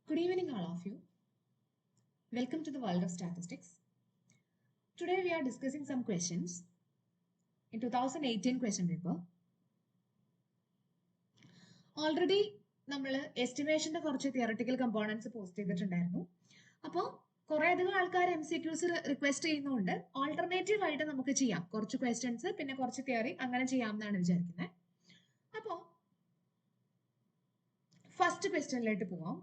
Good evening, all of you. Welcome to the world of statistics. Today we are discussing some questions in 2018 question paper. Already നമ്മൾ എസ്റ്റിമേഷന്റെ കുറച്ച് theoretical components post ചെയ്തിട്ടുണ്ടായിരുന്നു. അപ്പോൾ കുറെ അധികം ആൾക്കാർ MCQs request ചെയ്യുന്നുണ്ട്. Alternative ആയിട്ട് നമുക്ക് ചെയ്യാം, കുറച്ച് ക്വസ്റ്റ്യൻസ് പിന്നെ കുറച്ച് തിയറി അങ്ങനെ ചെയ്യാം എന്നാണ് വിചാരിക്കുന്നത്. അപ്പോൾ ഫസ്റ്റ് ക്വസ്റ്റ്യനിലേക്ക് പോവാം.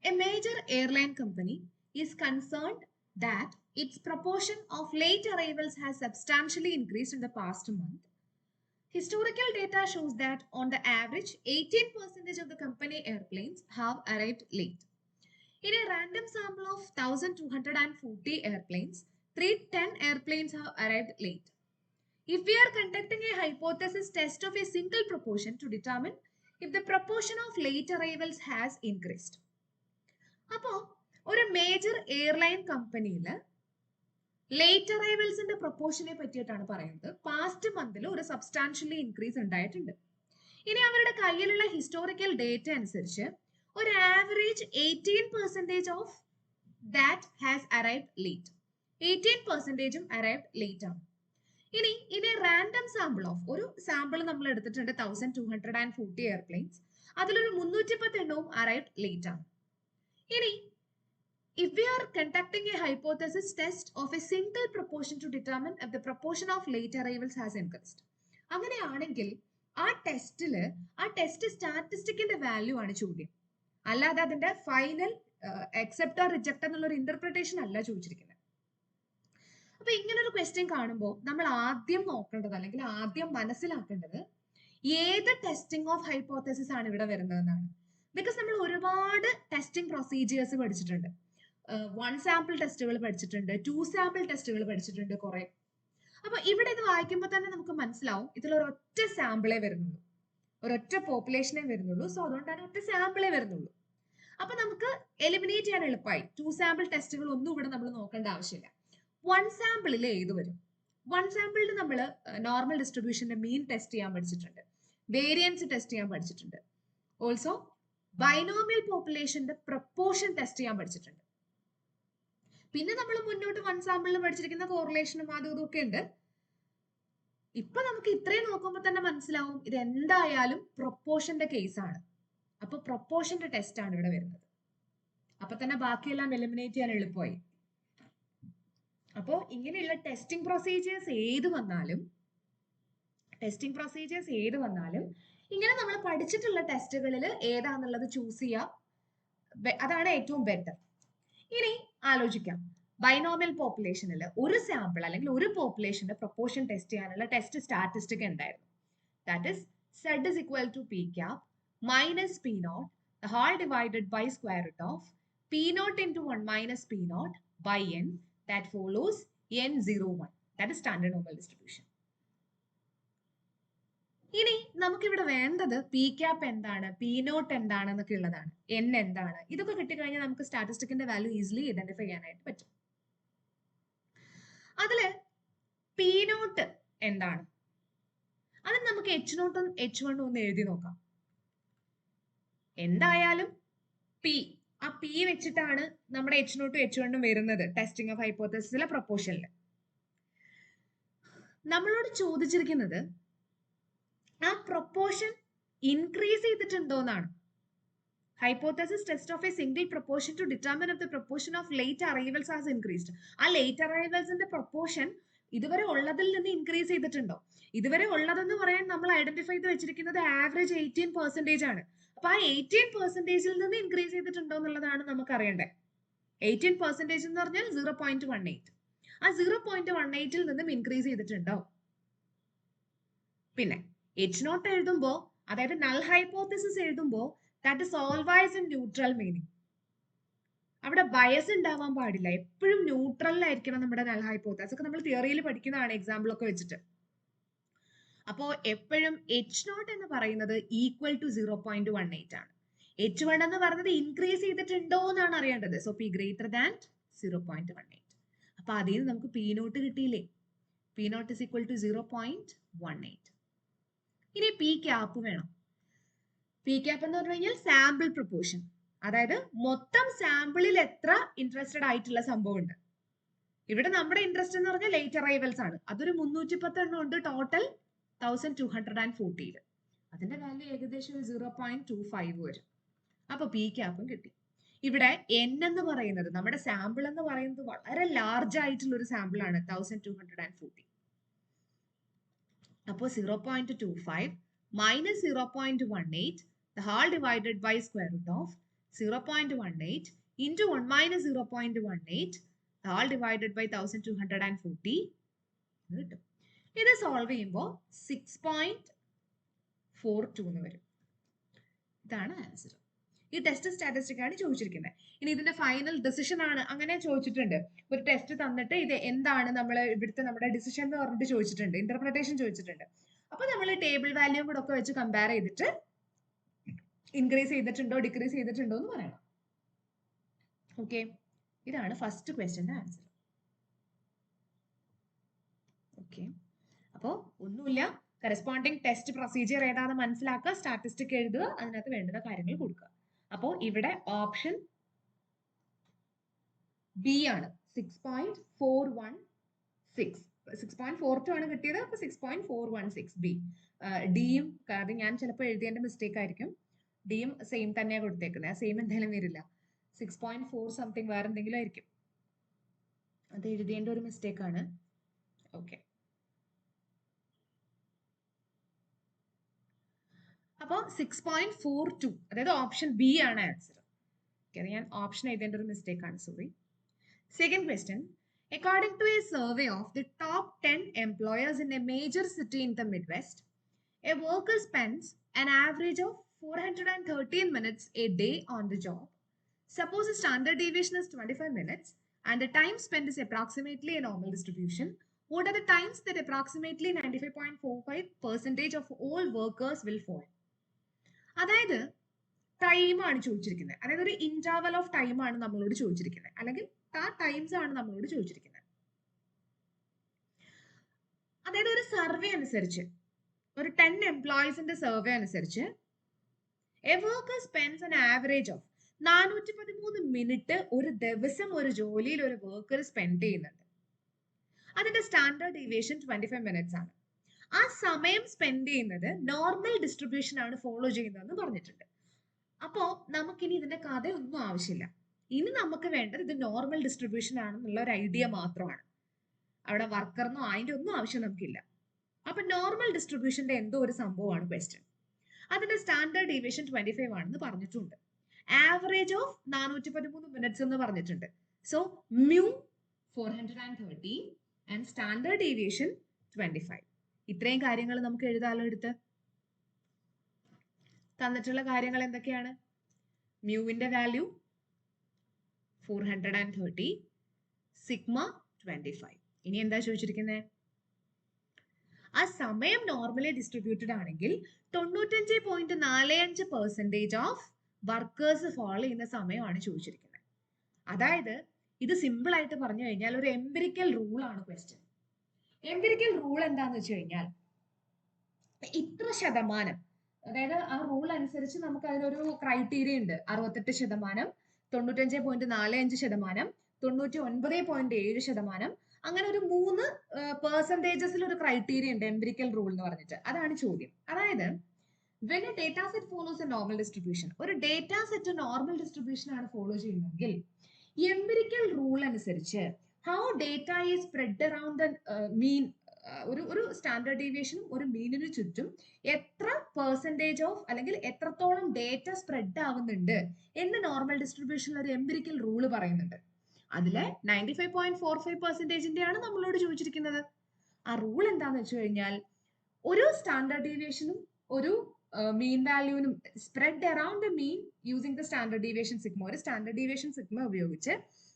A major airline company is concerned that its proportion of late arrivals has substantially increased in the past month. Historical data shows that on the average, 18% of the company airplanes have arrived late. In a random sample of 1,240 airplanes, 310 airplanes have arrived late. If we are conducting a hypothesis test of a single proportion to determine if the proportion of late arrivals has increased. അപ്പോൾ ഒരു major airline കമ്പനിയിൽ late അറൈവൽസിന്റെ പ്രൊപ്പോർഷനെ പറ്റിയിട്ടാണ് പറയുന്നത്. Past മന്തിൽ ഒരു substantially increase ഉണ്ടായിട്ടുണ്ട്. ഇനി അവരുടെ കയ്യിലുള്ള ഹിസ്റ്റോറിക്കൽ ഡേറ്റ അനുസരിച്ച് ഒരു average 18% of that has arrived late. 18%ഉം അറൈവ്ഡ് ലേറ്റ് ആണ്. ഇനി റാൻഡം സാമ്പിൾ ഓഫ് ഒരു സാമ്പിൾ നമ്മൾ എടുത്തിട്ടുണ്ട് 1,240 എയർപ്ലെയിൻസ്. അതിലൊരു 310 എണ്ണവും അറൈവ്ഡ് ലേറ്റ് ആണ്. If we are conducting a hypothesis test of a single proportion to determine if the proportion of late arrivals has increased, അങ്ങനെയാണെങ്കിൽ ആ ടെസ്റ്റ് സ്റ്റാറ്റിസ്റ്റിക്കിന്റെ വാല്യൂ ആണ് ചോദ്യം, അല്ലാതെ അതിന്റെ ഫൈനൽ അക്സെപ്റ്റ് ഓർ റിജക്ട് എന്നുള്ള ഒരു ഇന്റർപ്രിട്ടേഷൻ അല്ല ചോദിച്ചിരിക്കുന്നത്. അപ്പൊ ഇങ്ങനെ ഒരു ക്വസ്റ്റ്യൻ കാണുമ്പോൾ നമ്മൾ ആദ്യം നോക്കേണ്ടത് അല്ലെങ്കിൽ ആദ്യം മനസ്സിലാക്കേണ്ടത് ഏത് ടെസ്റ്റിംഗ് ഓഫ് ഹൈപ്പോത്തസിസ് ആണ് ഇവിടെ വരുന്നതെന്നാണ്. ബിക്കോസ് നമ്മൾ ഒരുപാട് ടെസ്റ്റിംഗ് പ്രൊസീജിയേഴ്സ് പഠിച്ചിട്ടുണ്ട്. 1 സാമ്പിൾ ടെസ്റ്റുകൾ പഠിച്ചിട്ടുണ്ട്, 2 സാമ്പിൾ ടെസ്റ്റുകൾ പഠിച്ചിട്ടുണ്ട് കുറെ. അപ്പൊ ഇവിടെ ഇത് വായിക്കുമ്പോൾ തന്നെ നമുക്ക് മനസ്സിലാവും ഇതിൽ ഒരൊറ്റ സാമ്പിളേ വരുന്നുള്ളൂ, ഒരൊറ്റ പോപ്പുലേഷനേ വരുന്നുള്ളൂ. സോ അതുകൊണ്ടാണ് ഒറ്റ സാമ്പിളേ വരുന്നുള്ളൂ. അപ്പൊ നമുക്ക് എലിമിനേറ്റ് ചെയ്യാൻ എളുപ്പമായി. 2 സാമ്പിൾ ടെസ്റ്റുകൾ ഒന്നും ഇവിടെ നമ്മൾ നോക്കേണ്ട ആവശ്യമില്ല. 1 സാമ്പിളിൽ ഏത് വരും? 1 സാമ്പിളിൽ നമ്മൾ നോർമൽ ഡിസ്ട്രിബ്യൂഷന്റെ മീൻ ടെസ്റ്റ് ചെയ്യാൻ പഠിച്ചിട്ടുണ്ട്, വേരിയൻസ് ടെസ്റ്റ് ചെയ്യാൻ പഠിച്ചിട്ടുണ്ട്, ഓൾസോ ബൈനോമിയൽ പോപ്പുലേഷന്റെ പ്രൊപ്പോർഷൻ ടെസ്റ്റ് ചെയ്യാൻ പഠിച്ചിട്ടുണ്ട്. പിന്നെ നമ്മൾ മുന്നോട്ട് 1 സാമ്പിളിൽ പഠിച്ചിരിക്കുന്ന കോറിലേഷനും അതും ഇതൊക്കെ ഉണ്ട്. ഇപ്പൊ നമുക്ക് ഇത്രയും നോക്കുമ്പോൾ തന്നെ മനസ്സിലാവും ഇത് എന്തായാലും പ്രൊപ്പോർഷന്റെ കേസാണ്. അപ്പൊ പ്രൊപ്പോർഷന്റെ ടെസ്റ്റ് ആണ് ഇവിടെ വരുന്നത്. അപ്പൊ തന്നെ ബാക്കിയെല്ലാം എലിമിനേറ്റ് ചെയ്യാൻ എളുപ്പമായി. അപ്പോൾ ഇങ്ങനെയുള്ള ടെസ്റ്റിംഗ് പ്രൊസീജിയേഴ്സ് ഏത് വന്നാലും ഇങ്ങനെ നമ്മൾ പഠിച്ചിട്ടുള്ള ടെസ്റ്റുകളിൽ ഏതാന്നുള്ളത് ചൂസ് ചെയ്യാം, അതാണ് ഏറ്റവും ബെറ്റർ. ഇനി ആലോചിക്കാം, ബൈനോമിയൽ പോപ്പുലേഷനിൽ ഒരു സാമ്പിൾ അല്ലെങ്കിൽ ഒരു പോപ്പുലേഷന്റെ പ്രൊപ്പോർഷൻ ടെസ്റ്റ് ചെയ്യാനുള്ള ടെസ്റ്റ് സ്റ്റാറ്റിസ്റ്റിക് എന്തായിരുന്നു? That is Z is equal to P cap minus P naught the whole divided by square root of P naught into 1 minus P naught by N that follows N01. That is standard normal distribution. ഇനി നമുക്കിവിടെ വേണ്ടത് P cap എന്താണ്, P not എന്താണ് എന്നൊക്കെ ഉള്ളതാണ്, N എന്താണ്. ഇതൊക്കെ കിട്ടിക്കഴിഞ്ഞാൽ നമുക്ക് സ്റ്റാറ്റിസ്റ്റിക്കിന്റെ വാല്യൂ ഈസിലി ഐഡന്റിഫൈ ചെയ്യാനായിട്ട് പറ്റും. അതില് പി നോട്ട് എന്താണ്? അത് നമുക്ക് H0 H1 ഒന്ന് എഴുതി നോക്കാം. എന്തായാലും ആ പി വെച്ചിട്ടാണ് നമ്മുടെ H0 H1 വരുന്നത് ടെസ്റ്റിംഗ് ഓഫ് ഹൈപ്പോത്തസിസിലെ പ്രൊപ്പോർഷനിൽ. നമ്മളോട് ചോദിച്ചിരിക്കുന്നത് ആ പ്രൊപ്പോർഷൻ ഇൻക്രീസ് ചെയ്തിട്ടുണ്ടോന്നാണ്. Hypothesis test of a single proportion to determine if the proportion of late arrivals has increased. ആ ലേറ്റ് അറൈവൽസിന്റെ പ്രൊപ്പോർഷൻ ഇതുവരെ ഉള്ളതിൽ നിന്ന് ഇൻക്രീസ് ചെയ്തിട്ടുണ്ടോ? ഇതുവരെ ഉള്ളതെന്ന് പറയാൻ നമ്മൾ ഐഡന്റിഫൈ ചെയ്ത് വെച്ചിരിക്കുന്നത് ആവറേജ് 18% ആണ്. അപ്പൊ ആ 18%ൽ നിന്ന് ഇൻക്രീസ് ചെയ്തിട്ടുണ്ടോ എന്നുള്ളതാണ് നമുക്ക് അറിയേണ്ടത്. 18% എന്ന് പറഞ്ഞാൽ 0.18. ആ 0.18ൽ നിന്നും ഇൻക്രീസ് ചെയ്തിട്ടുണ്ടോ? പിന്നെ H0 എഴുതുമ്പോ, അതായത് നൾ ഹൈപ്പോത്തസിസ് എഴുതുമ്പോ that is always in neutral meaning. അവിടെ ബയസ് ഉണ്ടാവാൻ പാടില്ല, എപ്പോഴും ന്യൂട്രലിലായിരിക്കണം നമ്മുടെ നൾ ഹൈപ്പോത്തസിസ്. ഒക്കെ നമ്മൾ തിയറിയിൽ പഠിക്കുന്നതാണ് എക്സാമ്പിൾ ഒക്കെ വെച്ചിട്ട്. അപ്പോ എപ്പോഴും H0 എന്ന് പറയുന്നത് ഈക്വൽ ടു 0.18 ആണ്. H1 എന്ന് പറയുന്നത് ഇൻക്രീസ് ചെയ്തിട്ടുണ്ടോ എന്നാണ് അറിയേണ്ടത്. So P greater than 0.18. അപ്പൊ അതിൽ നിന്ന് നമുക്ക് P നോട്ട് കിട്ടിയില്ലേ? P naught is equal to 0.18. ഇനി പി ക്യാപ്പ് വേണം. പി ക്യാപ്പ് എന്ന് പറഞ്ഞു കഴിഞ്ഞാൽ സാമ്പിൾ പ്രൊപ്പോർഷൻ, അതായത് മൊത്തം സാമ്പിളിൽ എത്ര ഇൻട്രസ്റ്റഡ് ആയിട്ടുള്ള സംഭവം ഉണ്ട്. ഇവിടെ നമ്മുടെ ഇൻട്രസ്റ്റ് എന്ന് പറഞ്ഞാൽ ലേറ്റ് അറൈവൽസ് ആണ്. അതൊരു 310 എണ്ണം ഉണ്ട് ടോട്ടൽ 1240. അതിന്റെ വാല്യൂ ഏകദേശം 0.25 വരും. അപ്പൊ പി ക്യാപ്പും കിട്ടി. ഇവിടെ എൻ എന്ന് പറയുന്നത് നമ്മുടെ സാമ്പിൾ എന്ന് പറയുന്നത് വളരെ ലാർജ് ആയിട്ടുള്ള ഒരു സാമ്പിൾ ആണ് 1240. അപ്പോൾ 0.25 minus 0.18 the whole divided by square root of 0.18 into 1 minus 0.18 the whole divided by 1240 കിട്ടും. ഇത് സോൾവ് ചെയ്യുമ്പോൾ 6.42 എന്ന് വരും. ഇതാണ് ആൻസർ. ഈ ടെസ്റ്റ് സ്റ്റാറ്റിസ്റ്റിക് ആണ് ചോദിച്ചിരിക്കുന്നത്. ഇനി ഇതിന്റെ ഫൈനൽ ഡിസിഷൻ ആണ് അങ്ങനെ ചോദിച്ചിട്ടുണ്ട്. ഒരു ടെസ്റ്റ് തന്നിട്ട് ഇത് എന്താണ് നമ്മൾ ഇവിടുത്തെ നമ്മുടെ ഡിസിഷൻ എന്ന് പറഞ്ഞിട്ട് ചോദിച്ചിട്ടുണ്ട്, ഇന്റർപ്രിട്ടേഷൻ ചോദിച്ചിട്ടുണ്ട്. അപ്പൊ നമ്മൾ ടേബിൾ വാല്യൂ കൂടെ ഒക്കെ വെച്ച് കമ്പയർ ചെയ്തിട്ട് ഇൻക്രീസ് ചെയ്തിട്ടുണ്ടോ ഡിക്രീസ് ചെയ്തിട്ടുണ്ടോ എന്ന് പറയണം. ഓക്കെ, ഇതാണ് ഫസ്റ്റ് ക്വസ്റ്റ്യന്റെ ആൻസർ. ഓക്കെ, അപ്പോൾ ഒന്നുമില്ല, കറസ്പോണ്ടിങ് ടെസ്റ്റ് പ്രൊസീജിയർ ഏതാണെന്ന് മനസ്സിലാക്കുക, സ്റ്റാറ്റിസ്റ്റിക് എഴുതുക, അതിനകത്ത് വേണ്ടുന്ന കാര്യങ്ങൾ കൊടുക്കുക. അപ്പോൾ ഇവിടെ ഓപ്ഷൻ ബി ആണ് 6.416. 6.42 ആണ് കിട്ടിയത്. അപ്പൊ 6.416 ബി. ഡിയും അത് ഞാൻ ചിലപ്പോൾ എഴുതിയതിന്റെ മിസ്റ്റേക്ക് ആയിരിക്കും. ഡിയും സെയിം തന്നെയാണ് കൊടുത്തേക്കുന്നത്. സെയിം എന്തായാലും വരില്ല. 6.4 സംതിങ് വേറെ എന്തെങ്കിലും ആയിരിക്കും. അത് എഴുതിയതിന്റെ ഒരു മിസ്റ്റേക്ക് ആണ്. ഓക്കെ, അപ്പോൾ 6.42 അതായത് ഓപ്ഷൻ ബി ആണ് ആൻസർ. അത് ഞാൻ ഓപ്ഷൻ എഴുതേണ്ട ഒരു മിസ്റ്റേക്ക് ആണ്, sorry. Second question. According to a survey of the top 10 employers in a major city in the Midwest, a worker spends an average of 413 minutes a day on the job. Suppose the standard deviation is 25 minutes and the time spent is approximately a normal distribution. What are the times that approximately 95.45% of all workers will fall? അതായത് time ആണ് ചോദിച്ചിരിക്കുന്നത്. അതായത് ഒരു interval of time ആണ് നമ്മളോട് ചോദിച്ചിരിക്കുന്നത്, അല്ലെങ്കിൽ ആ ടൈംസ് ആണ് നമ്മളോട് ചോദിച്ചിരിക്കുന്നത്. അതായത് ഒരു സർവേ അനുസരിച്ച്, ഒരു 10 എംപ്ലോയീസിന്റെ സർവേ അനുസരിച്ച് A worker spends an average of 413 minute ഒരു ദിവസം ഒരു ജോലിയിൽ ഒരു വർക്കർ സ്പെൻഡ് ചെയ്യുന്നുണ്ട്. അതിന്റെ സ്റ്റാൻഡേർഡ് ഡീവിയേഷൻ 25 മിനിറ്റ്സ് ആണ്. ആ സമയം സ്പെൻഡ് ചെയ്യുന്നത് നോർമൽ ഡിസ്ട്രിബ്യൂഷൻ ആണ് ഫോളോ ചെയ്യുന്നതെന്ന് പറഞ്ഞിട്ടുണ്ട്. അപ്പോ നമുക്കിനി ഇതിന്റെ കഥയൊന്നും ആവശ്യമില്ല. ഇനി നമുക്ക് വേണ്ടത് ഇത് നോർമൽ ഡിസ്ട്രിബ്യൂഷൻ ആണെന്നുള്ള ഒരു ഐഡിയ മാത്രമാണ്. അവിടെ വർക്കറിനോ അതിന്റെ ഒന്നും ആവശ്യം നമുക്കില്ല. അപ്പൊ നോർമൽ ഡിസ്ട്രിബ്യൂഷന്റെ എന്തോ ഒരു സംഭവമാണ് ക്വസ്റ്റ്യൻ. അതിന്റെ സ്റ്റാൻഡേർഡ് ഡീവിയേഷൻ 25 ആണെന്ന് പറഞ്ഞിട്ടുണ്ട്. ആവറേജ് ഓഫ് 413 മിനിറ്റ്സ് എന്ന് പറഞ്ഞിട്ടുണ്ട്. So mu 430 and standard deviation 25. ഇത്രയും കാര്യങ്ങൾ നമുക്ക് എഴുതാലോ. എടുത്ത് തന്നിട്ടുള്ള കാര്യങ്ങൾ എന്തൊക്കെയാണ്? മ്യൂവിന്റെ വാല്യൂ 430, സിഗ്മ 25. ഇനി എന്താ ചോദിച്ചിരിക്കുന്നത്? ആ സമയം നോർമലി ഡിസ്ട്രിബ്യൂട്ടഡ് ആണെങ്കിൽ 95.45% ഓഫ് വർക്കേഴ്സ് ഫോളോ ചെയ്യുന്ന സമയമാണ് ചോദിച്ചിരിക്കുന്നത്. അതായത് ഇത് സിമ്പിൾ ആയിട്ട് പറഞ്ഞു കഴിഞ്ഞാൽ ഒരു എംപിരിക്കൽ റൂൾ ആണ് ക്വസ്റ്റ്യൻ. എംപിരിക്കൽ റൂൾ എന്താന്ന് വെച്ച് കഴിഞ്ഞാൽ ഇത്ര ശതമാനം, അതായത് ആ റൂൾ അനുസരിച്ച് നമുക്ക് അതിനൊരു ക്രൈറ്റീരിയ ഉണ്ട്. 68%, 95.45%, 99.7%, അങ്ങനെ ഒരു 3 പെർസെന്റേജസിൽ ഒരു ക്രൈറ്റീരിയ ഉണ്ട് എംപിരിക്കൽ റൂൾ എന്ന് പറഞ്ഞിട്ട്. അതാണ് ചോദ്യം. അതായത് when a data set follows a normal distribution, ഒരു ഡേറ്റ സെറ്റ് നോർമൽ ഡിസ്ട്രിബ്യൂഷൻ ആണ് ഫോളോ ചെയ്യുന്നതെങ്കിൽ എംപിരിക്കൽ റൂൾ അനുസരിച്ച് how data is spread around the mean, ഒരു സ്റ്റാൻഡേർഡ് ഡീവിയേഷനും ഒരു മീനിന് ചുറ്റും എത്ര പെർസെന്റേജ് ഓഫ് അല്ലെങ്കിൽ എത്രത്തോളം ഡേറ്റ സ്പ്രെഡ് ആവുന്നുണ്ട് എന്ന് നോർമൽ ഡിസ്ട്രിബ്യൂഷനിൽ ഒരു എംപിരിക്കൽ റൂള് പറയുന്നുണ്ട്. അതിലെ 95.45% ആണ് നമ്മളോട് ചോദിച്ചിരിക്കുന്നത്. ആ റൂൾ എന്താന്ന് വെച്ച് കഴിഞ്ഞാൽ ഒരു സ്റ്റാൻഡേർഡ് ഡീവിയേഷനും ഒരു മീൻ വാല്യൂവിനും spread around the mean using the standard deviation sigma, ഒരു സ്റ്റാൻഡേർഡ് ഡീവിയേഷൻ സിഗ്മ ഉപയോഗിച്ച്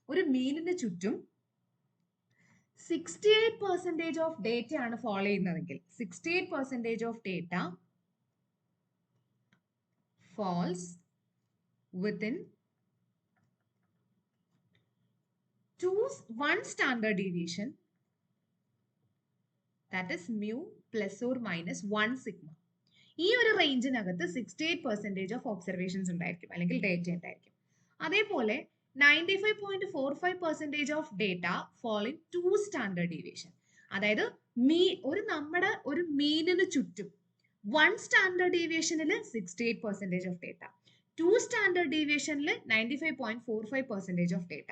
ഒരു മീനിന് ചുറ്റും 68% ഓഫ് ഡേറ്റ ആണ് ഫോളോ ചെയ്യുന്നതെങ്കിൽ 68% of data falls within one standard deviation, that is mu plus or minus 1 sigma. ഈ ഒരു റേഞ്ചിനകത്ത് 68% ഓഫ് ഒബ്സർവേഷൻസ് ഉണ്ടായിരിക്കും അല്ലെങ്കിൽ ഡേറ്റ ഉണ്ടായിരിക്കും. അതേപോലെ 95.45% of data fall in 2 standard deviation. അതായത് നമ്മുടെ ഒരു മീനിന് ചുറ്റും 1 സ്റ്റാൻഡേർഡ് ഡീവിയേഷനിൽ 68% ഓഫ് ഡേറ്റ, 2 സ്റ്റാൻഡേർഡ് ഡീവിയേഷനിൽ 95.45% ഓഫ് ഡേറ്റ.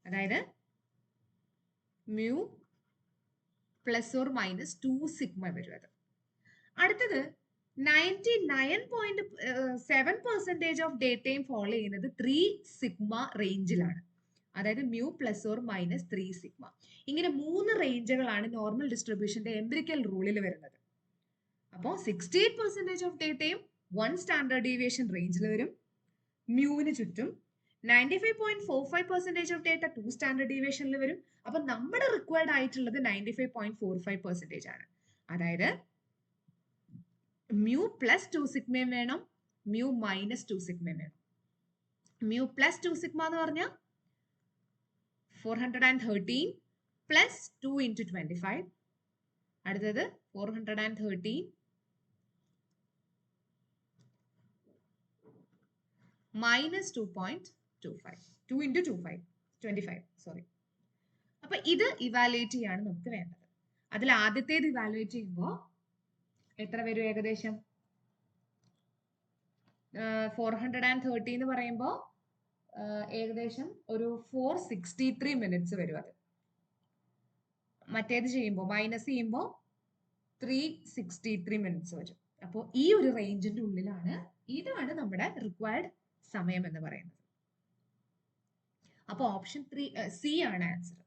അതായത് mu plus or minus 2 sigma വരും. അത് അടുത്തത് 99.7% ഓഫ് ഡേറ്റയും ഫോളോ ചെയ്യുന്നത് 3 സിഗ്മ റേഞ്ചിലാണ്. അതായത് mu plus or minus 3 sigma. ഇങ്ങനെ 3 റേഞ്ചുകളാണ് നോർമൽ ഡിസ്ട്രിബ്യൂഷന്റെ എംപിരിക്കൽ റൂളിൽ വരുന്നത്. അപ്പോൾ 68% ഓഫ് ഡേറ്റയും 1 സ്റ്റാൻഡേർഡ് ഡീവിയേഷൻ റേഞ്ചിൽ വരും മ്യൂവിന് ചുറ്റും. 95.45% ഓഫ് ഡേറ്റ 2 സ്റ്റാൻഡേർഡ് ഡീവിയേഷനിൽ വരും. അപ്പൊ നമ്മുടെ റിക്വയർഡ് ആയിട്ടുള്ളത് 95.45% ആണ്. അതായത് മ്യൂ പ്ലസ് 2 സിഗ്മയും വേണം, മ്യൂ മൈനസ് 2 സിഗ്മയും വേണം. മ്യൂ പ്ലസ് 2 സിഗ്മ എന്ന് പറഞ്ഞാൽ 413 പ്ലസ് 2 into 25. അടുത്തത് 413 മൈനസ് 2.25, 2 into 25. സോറി. അപ്പൊ ഇത് ഇവാലുവേറ്റ് ചെയ്യാണ് നമുക്ക് വേണ്ടത്. അതിൽ ആദ്യത്തേത് ഇവാലുവേറ്റ് ചെയ്യുമ്പോൾ എത്ര വരും? ഏകദേശം 430 എന്ന് പറയുമ്പോൾ ഏകദേശം ഒരു 463 മിനിറ്റ്സ് വരും. അത് മറ്റേത് ചെയ്യുമ്പോൾ മൈനസ് ചെയ്യുമ്പോൾ 363 മിനിറ്റ്സ് വരും. അപ്പോൾ ഈ ഒരു റേഞ്ചിന്റെ ഉള്ളിലാണ്, ഇതാണ് നമ്മുടെ റിക്വയർഡ് സമയം എന്ന് പറയുന്നത്. അപ്പോൾ ഓപ്ഷൻ സി ആണ് ആൻസർ.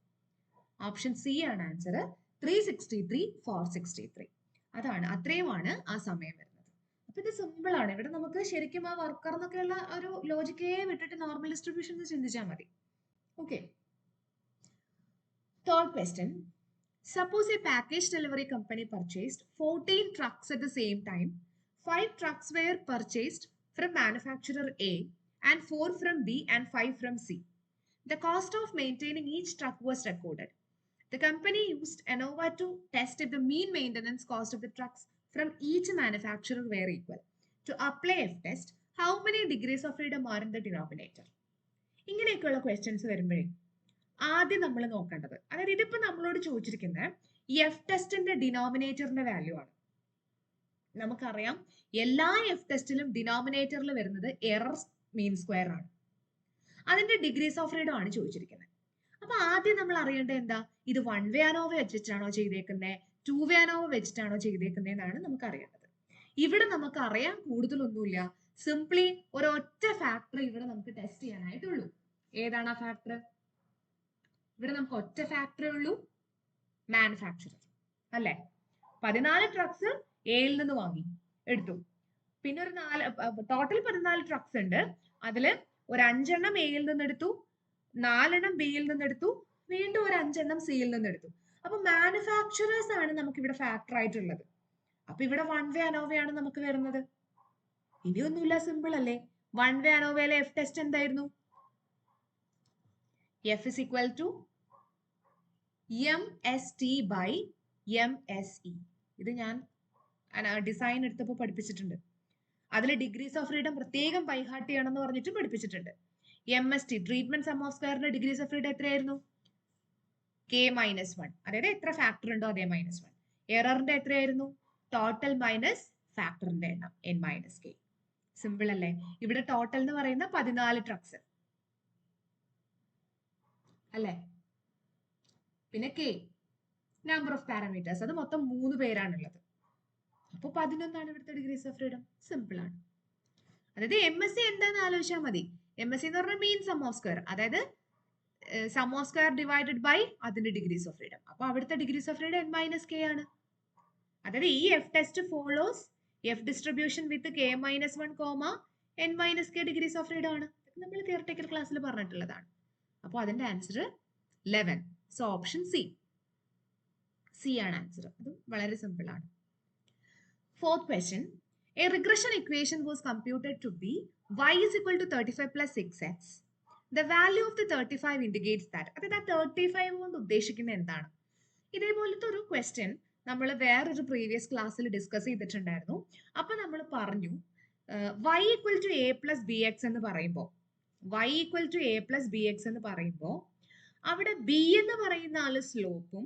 ഓപ്ഷൻ സി ആണ് ആൻസർ. 363, 463. അതാണ്, അത്രയുമാണ് ആ സമയം വരുന്നത്. അപ്പൊ ഇത് സിമ്പിൾ ആണ്. ഇവിടെ നമുക്ക് ശരിക്കും ആ വർക്കർ എന്നൊക്കെയുള്ള ഒരു ലോജിക്കേ വിട്ടിട്ട് നോർമൽ ഡിസ്ട്രിബ്യൂഷൻ ചിന്തിച്ചാൽ മതി. Okay. Third question. Suppose a package delivery company purchased 14 trucks at the same time. 5 trucks were purchased from manufacturer A and 4 from B and 5 from C. The cost of maintaining each truck was recorded. The company used ANOVA to test if the mean maintenance cost of the trucks from each manufacturer were equal. To apply F-test, how many degrees of freedom are in the denominator? ഇങ്ങനെയൊക്കെയുള്ള questions വരുമ്പോഴേ ആദ്യം നമ്മൾ നോക്കേണ്ടത്, അതായത് ഇതിപ്പോ നമ്മളോട് ചോദിച്ചിരിക്കുന്നത് F ടെസ്റ്റിന്റെ ഡിനോമിനേറ്ററിന്റെ വാല്യൂ ആണ്. നമുക്കറിയാം എല്ലാ എഫ് ടെസ്റ്റിലും ഡിനോമിനേറ്ററിൽ വരുന്നത് എറർ മീൻ സ്ക്വയർ ആണ്. അതിന്റെ ഡിഗ്രീസ് ഓഫ് ഫ്രീഡം ആണ് ചോദിച്ചിരിക്കുന്നത്. അപ്പൊ ആദ്യം നമ്മൾ അറിയേണ്ടത് എന്താ? ഇത് 1 വേ അനോവ വെച്ചിട്ടാണോ ചെയ്തേക്കുന്നത്, 2 വേ അനോവ വെച്ചിട്ടാണോ ചെയ്തേക്കുന്നത് എന്നാണ് നമുക്ക് അറിയേണ്ടത്. ഇവിടെ നമുക്ക് അറിയാൻ കൂടുതലൊന്നുമില്ല. സിംപ്ലി ഒരൊറ്റ ഫാക്ടർ ഇവിടെ നമുക്ക് ടെസ്റ്റ് ചെയ്യാനായിട്ടുള്ളൂ. ഏതാണ് ആ ഫാക്ടർ? ഇവിടെ നമുക്ക് ഒറ്റ ഫാക്ടറേ ഉള്ളൂ, മാനുഫാക്ചറർ അല്ലെ. 14 ട്രക്സ് എയിൽ നിന്ന് വാങ്ങി എടുത്തു. പിന്നെ ഒരു ടോട്ടൽ 14 ട്രക്സ് ഉണ്ട്. അതില് ഒരു 5 എണ്ണം എയിൽ നിന്ന് എടുത്തു, 4 എണ്ണം ബിയിൽ നിന്ന് എടുത്തു, വീണ്ടും ഒരു 5 എണ്ണം സിയിൽ നിന്ന് എടുത്തു. അപ്പൊ മാനുഫാക്ചറേഴ്സ് ആണ് നമുക്ക് ഇവിടെ ഫാക്ടർ ആയിട്ടുള്ളത്. അപ്പൊ ഇവിടെ 1 വേ അനോവയാണ് നമുക്ക് വരുന്നത്. ഇനിയൊന്നുമില്ല, സിമ്പിൾ അല്ലേ. 1 വേ അനോവയിലെ എഫ് ടെസ്റ്റ് എന്തായിരുന്നു? F is equal to MST by MSE. ഇത് ഞാൻ ഡിസൈൻ എടുത്തപ്പോൾ പഠിപ്പിച്ചിട്ടുണ്ട്. അതിൽ ഡിഗ്രീസ് ഓഫ് ഫ്രീഡം പ്രത്യേകം ബൈഹാർട്ട് ചെയ്യണം എന്ന് പറഞ്ഞിട്ട് പഠിപ്പിച്ചിട്ടുണ്ട്. MST ട്രീറ്റ്മെന്റ് സം ഓഫ് സ്ക്വയറിന്റെ ഡിഗ്രീസ് ഓഫ് ഫ്രീഡം എത്രയായിരുന്നു? K-1. അതായത് എത്ര ഫാക്ടർ ഉണ്ടോ അതേ -1. എററിന്റെ എത്രയായിരുന്നു? ടോട്ടൽ മൈനസ് ഫാക്ടറിന്റെ എണ്ണം N-K. സിമ്പിൾ അല്ലേ. ഇവിടെ ടോട്ടൽ എന്ന് പറയുന്ന 14 ട്രക്സ് അല്ലേ. പിന്നെ K നമ്പർ ഓഫ് പാരാമീറ്റേഴ്സ്, അത് മൊത്തം 3 പേരാണുള്ളത്. അപ്പോൾ 11 ഇവിടുത്തെ ഡിഗ്രീസ് ഓഫ് ഫ്രീഡം. സിമ്പിൾ ആണ്. അതായത് MSE എന്താന്ന് ആലോചിച്ചാൽ മതി. MSE എന്ന് പറഞ്ഞാൽ മീൻ സം ഓഫ് സ്ക്വയർ, അതായത് sum of square divided by അതിന്റെ ഡിഗ്രീസ് ഓഫ് ഫ്രീഡം. അപ്പൊ അവിടുത്തെ ഡിഗ്രീസ് ഓഫ് ഫ്രീഡം N-K ആണ്. അതായത് ഈ F test follows F distribution with K-1, N-K degrees of freedom ആണ്. നമ്മൾ തിയററ്റിക്കൽ ക്ലാസ്സിൽ പറഞ്ഞിട്ടുള്ളതാണ്. അപ്പോൾ അതിന്റെ ആൻസർ 11. സോ ഓപ്ഷൻ സി ആണ് ആൻസർ. അതും വളരെ സിമ്പിൾ ആണ്. Fourth question. A regression equation was computed to be y is equal to 35 plus 6x. The value of the 35 indicates that. അതായത് ആ 35 കൊണ്ട് ഉദ്ദേശിക്കുന്നത് എന്താണ്? ഇതേപോലത്തെ ഒരു ക്വസ്റ്റ്യൻ നമ്മൾ വേറൊരു പ്രീവിയസ് ക്ലാസ്സിൽ ഡിസ്കസ് ചെയ്തിട്ടുണ്ടായിരുന്നു. അപ്പൊ നമ്മൾ പറഞ്ഞു y equal to A plus B X എന്ന് പറയുമ്പോൾ y equal to A plus B X എന്ന് പറയുമ്പോൾ അവിടെ ബി എന്ന് പറയുന്ന ആള് സ്ലോപ്പും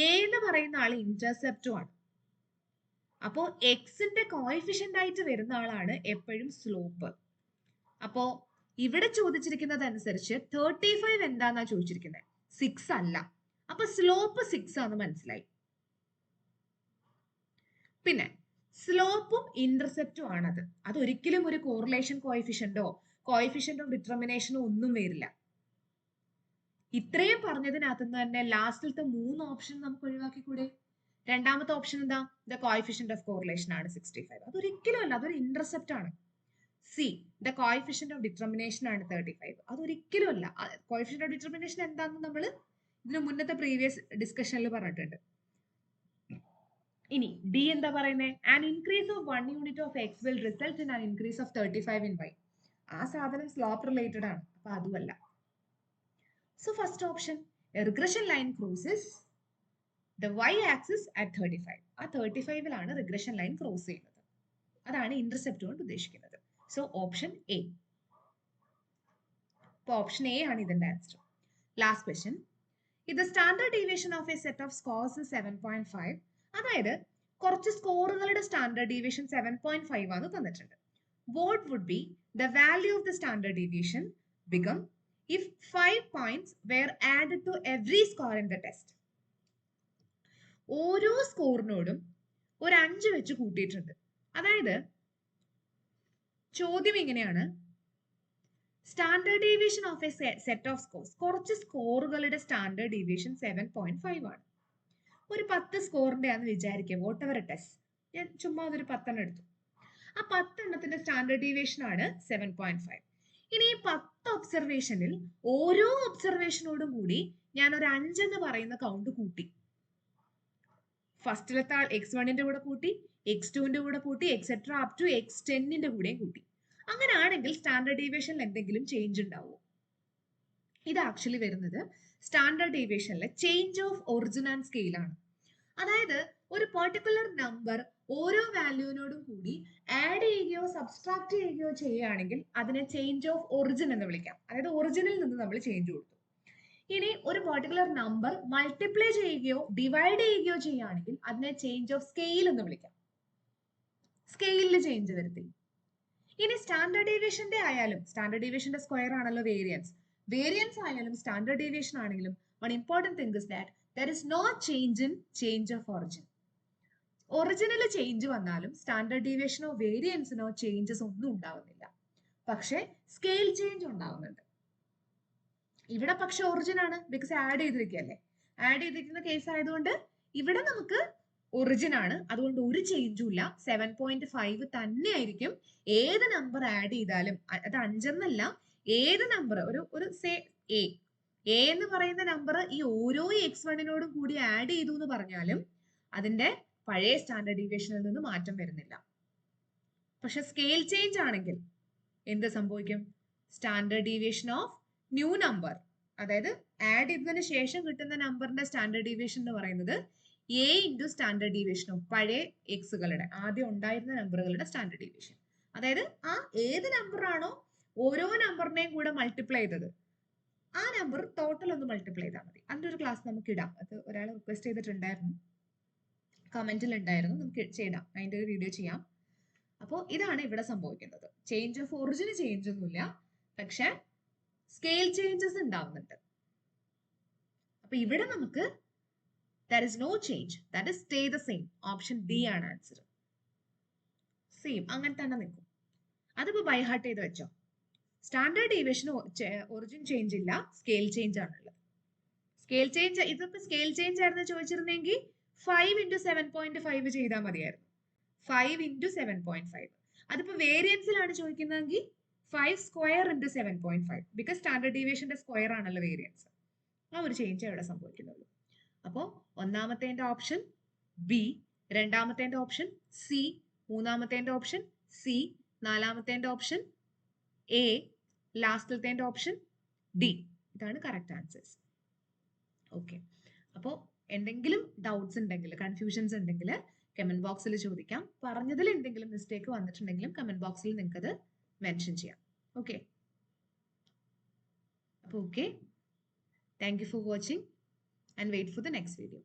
എ എന്ന് പറയുന്ന ആള് ഇന്റർസെപ്റ്റും ആണ്. അപ്പോ എക്സിന്റെ കോഎഫിഷ്യന്റ് ആയിട്ട് വരുന്ന ആളാണ് എപ്പോഴും സ്ലോപ്പ്. അപ്പോ ഇവിടെ ചോദിച്ചിരിക്കുന്നത് അനുസരിച്ച് 35 എന്താന്നാ ചോദിച്ചിരിക്കുന്നത്, 6 അല്ല. അപ്പൊ സ്ലോപ്പ് 6 ആണെന്ന് മനസ്സിലായി. പിന്നെ സ്ലോപ്പും ഇന്റർസെപ്റ്റും ആണത്. അതൊരിക്കലും ഒരു കോറിലേഷൻ കോഎഫിഷ്യന്റോ കോഎഫിഷ്യന്റ് ഓഫ് ഡിറ്റർമിനേഷനോ ഒന്നും വരില്ല. ഇത്രയും പറഞ്ഞതിനകത്ത് തന്നെ ലാസ്റ്റിലത്തെ 3 ഓപ്ഷൻ നമുക്ക് ഒഴിവാക്കിക്കൂടെ? രണ്ടാമത്തെ ഓപ്ഷൻ എന്താ? ദ കോഎഫിഷ്യന്റ് ഓഫ് കോറിലേഷൻ ആണ് 65. അതൊരിക്കലും അല്ല, അതൊരു ഇന്റർസെപ്റ്റ് ആണ്. C the coefficient of determination ആണ് 35. അതൊരിക്കലും അല്ല. കോഎഫിഷ്യന്റ് ഓഫ് ഡിറ്റർമിനേഷൻ എന്താണെന്ന് നമ്മൾ ഇതിന് മുന്നത്തെ പ്രീവിയസ് ഡിസ്കഷനിൽ പറഞ്ഞിട്ടുണ്ട്. ഇനി ഡി എന്താ പറയുന്നത്? An increase of 1 unit of X will result in an increase of 35 in Y. ആ സാധനം സ്ലോപ്പ് റിലേറ്റഡ് ആണ്, അപ്പൊ അതുമല്ല. So first option, a regression line crosses the Y axis at 35. ആ 35ലാണ് റിഗ്രഷൻ ലൈൻ ക്രോസ് ചെയ്യുന്നത്. അതാണ് ഇന്റർസെപ്റ്റ് കൊണ്ട് ഉദ്ദേശിക്കുന്നത്. So option A. അപ്പൊ ഓപ്ഷൻ എ ആണ് ഇതിന്റെ ആൻസർ. ലാസ്റ്റ് ക്വസ്റ്റ്യൻ, ഇത് standard deviation of a set of scores 7.5. അതായത് കുറച്ച് സ്കോറുകളുടെ സ്റ്റാൻഡേർഡ് ഡീവിയേഷൻ 7.5 ആണ് തന്നിട്ടുണ്ട്. What would be the value of the standard deviation become if 5 points were added to every score in the test? ഓരോ സ്കോറിനോടും ഒരു 5 വെച്ച് കൂട്ടിയിട്ടുണ്ട്. അതായത് ചോദ്യം ഇങ്ങനെയാണ്, standard deviation of a set of scores, കുറച്ച് സ്കോറുകളുടെ സ്റ്റാൻഡേർഡ് ഡീവിയേഷൻ 7.5 ആണ്. ഒരു 10 സ്കോറിന്റെ ആണെന്ന് വിചാരിക്കുക, വോട്ട് എവർ ഇറ്റ് ഈസ്. ഞാൻ ചുമ്മാ അതൊരു 10 എടുത്തു. ആ 10 സ്റ്റാൻഡേർഡ് ഡീവിയേഷൻ ആണ് 7.5. ഇനി ഈ 10 ഒബ്സർവേഷനിൽ ഓരോ ഒബ്സർവേഷനോടും കൂടി ഞാൻ ഒരു 5 എന്ന് പറയുന്ന കൗണ്ട് കൂട്ടി. ഫസ്റ്റിലത്തെ ആൾ x1ന്റെ കൂടെ കൂട്ടി, x2ന്റെ കൂടെ കൂട്ടി, എക്സെട്ര അപ് ടു x10ന്റെ കൂടെയും കൂട്ടി. അങ്ങനെയാണെങ്കിൽ സ്റ്റാൻഡേർഡ് ഡീവിയേഷനിൽ എന്തെങ്കിലും ചേഞ്ച് ഉണ്ടാവുമോ? ഇത് ആക്ച്വലി വരുന്നത് സ്റ്റാൻഡേർഡ് ഡീവിയേഷനിലെ change of origin and scale ആണ്. അതായത് ഒരു പെർട്ടിക്കുലർ നമ്പർ ഓരോ വാല്യൂവിനോടും കൂടി ആഡ് ചെയ്യുകയോ സബ്സ്ട്രാക്ട് ചെയ്യുകയോ ചെയ്യുകയാണെങ്കിൽ അതിനെ ചേഞ്ച് ഓഫ് ഒറിജിൻ എന്ന് വിളിക്കാം. അതായത് ഒറിജിനിൽ നിന്ന് നമ്മൾ ചേഞ്ച് കൊടുത്തു. ഇനി ഒരു പെർട്ടിക്കുലർ നമ്പർ മൾട്ടിപ്ലൈ ചെയ്യുകയോ ഡിവൈഡ് ചെയ്യുകയോ ചെയ്യുകയാണെങ്കിൽ അതിനെ ചേഞ്ച് ഓഫ് സ്കെയിൽ എന്ന് വിളിക്കാം. സ്കെയിലിൽ ചേഞ്ച് വരുത്തി. ഇനി സ്റ്റാൻഡേർഡ് ഡീവിയേഷന്റെ ആയാലും, സ്റ്റാൻഡേർഡ് ഡീവിയേഷന്റെ സ്ക്വയർ ആണല്ലോ വേരിയൻസ്. വേരിയൻസ് ആയാലും സ്റ്റാൻഡേർഡ് ഡീവിയേഷൻ ആണെങ്കിലും one important thing is that there is no change in change of origin. Original change വന്നാലും സ്റ്റാൻഡേർഡ് ഡീവിയേഷനോ വേരിയൻസിനോ ചേഞ്ചസ് ഒന്നും ഉണ്ടാവുന്നില്ല. പക്ഷെ സ്കെയിൽ ചേഞ്ച് ഉണ്ടാവുന്നുണ്ട്. ഇവിടെ പക്ഷെ ഒറിജിൻ ആണ്, ബിക്കോസ് ആഡ് ചെയ്തിരിക്കുകയല്ലേ. ആഡ് ചെയ്തിരിക്കുന്ന കേസ് ആയതുകൊണ്ട് ഇവിടെ നമുക്ക് ഒറിജിൻ ആണ്, അതുകൊണ്ട് ഒരു ചേഞ്ചും ഇല്ല. 7.5 തന്നെ ആയിരിക്കും. ഏത് നമ്പർ ആഡ് ചെയ്താലും, അത് 5 എന്നല്ല, ഏത് നമ്പർ ഒരു സേ എ എന്ന് പറയുന്ന നമ്പർ ഈ ഓരോ x1നോടും കൂടി ആഡ് ചെയ്തു എന്ന് പറഞ്ഞാലും അതിന്റെ പഴയ സ്റ്റാൻഡേർഡ് ഡീവിയേഷനിൽ നിന്ന് മാറ്റം വരുന്നില്ല. പക്ഷെ സ്കെയിൽ ചേഞ്ച് ആണെങ്കിൽ എന്ത് സംഭവിക്കും? Standard deviation of new number, അതായത് ആഡ് ചെയ്തതിന് ശേഷം കിട്ടുന്ന നമ്പറിന്റെ സ്റ്റാൻഡേർഡ് ഡീവിയേഷൻ എന്ന് പറയുന്നത് A into standard deviation of പഴയ എക്സുകളുടെ, ആദ്യം ഉണ്ടായിരുന്ന നമ്പറുകളുടെ സ്റ്റാൻഡേർഡ് ഡീവിയേഷൻ. അതായത് ആ ഏത് നമ്പറാണോ ഓരോ നമ്പറിനെയും കൂടെ മൾട്ടിപ്ലൈ ചെയ്തത്, ആ നമ്പർ ടോട്ടൽ ഒന്ന് മൾട്ടിപ്ലൈ ചെയ്താൽ മതി. അതിൻ്റെ ഒരു ക്ലാസ് നമുക്ക് ഇടാം. അത് ഒരാൾ റിക്വസ്റ്റ് ചെയ്തിട്ടുണ്ടായിരുന്നു, കമന്റിൽ ഉണ്ടായിരുന്നു, നമുക്ക് ചെയ്യണം, അതിൻ്റെ ഒരു വീഡിയോ ചെയ്യാം. അപ്പോൾ ഇതാണ് ഇവിടെ സംഭവിക്കുന്നത്. ചേഞ്ച് ഓഫ് ഒറിജിന് ചേഞ്ച് ഒന്നുമില്ല, പക്ഷെ സ്കെയിൽ ചേഞ്ചസ് ഉണ്ടാവുന്നുണ്ട്. അപ്പൊ ഇവിടെ നമുക്ക് there is no change, that is stay the same. Option D ആണ് ആൻസർ. സെയിം അങ്ങനെ തന്നെ നിൽക്കും. അതിപ്പോ ബൈ ഹാർട്ട് ചെയ്ത് വെച്ചോ. സ്റ്റാൻഡേർഡ് ഡീവിയേഷന് ഒറിജിൻ ചേഞ്ച് ഇല്ല, സ്കെയിൽ ചേഞ്ച് ആണുള്ളത്. സ്കെയിൽ ചേഞ്ച്, ഇതിപ്പോ സ്കെയിൽ ചേഞ്ച് ആയിരുന്നു ചോദിച്ചിരുന്നെങ്കിൽ 5 ഇൻറ്റു 7.5 ചെയ്താൽ മതിയായിരുന്നു. 5 ഇൻറ്റു 7.5. അതിപ്പോ വേരിയൻസിലാണ് ചോദിക്കുന്നതെങ്കിൽ 5 സ്ക്വയർ ഇൻറ്റു 7.5, ബിക്കോസ് സ്റ്റാൻഡേർഡ് ഡീവിയേഷന്റെ സ്ക്വയർ ആണല്ലോ വേരിയൻസ്. ആ ഒരു ചേഞ്ച് അവിടെ സംഭവിക്കുന്നുള്ളൂ. അപ്പോൾ ഒന്നാമത്തെ ഓപ്ഷൻ ബി, രണ്ടാമത്തെ ഓപ്ഷൻ സി, മൂന്നാമത്തെ ഓപ്ഷൻ സി, നാലാമത്തെ ഓപ്ഷൻ എ, ലാസ്റ്റത്തെ ഓപ്ഷൻ ഡി. ഇതാണ് കറക്റ്റ് ആൻസേഴ്സ്. ഓക്കെ, അപ്പോൾ എന്തെങ്കിലും ഡൗട്ട്സ് ഉണ്ടെങ്കിൽ, കൺഫ്യൂഷൻസ് ഉണ്ടെങ്കിൽ കമന്റ് ബോക്സിൽ ചോദിക്കാം. പറഞ്ഞതിൽ എന്തെങ്കിലും മിസ്റ്റേക്ക് വന്നിട്ടുണ്ടെങ്കിലും കമന്റ് ബോക്സിൽ നിങ്ങൾക്ക് അത് മെൻഷൻ ചെയ്യാം. ഓക്കെ, അപ്പോൾ okay, thank you for watching and wait for the next video.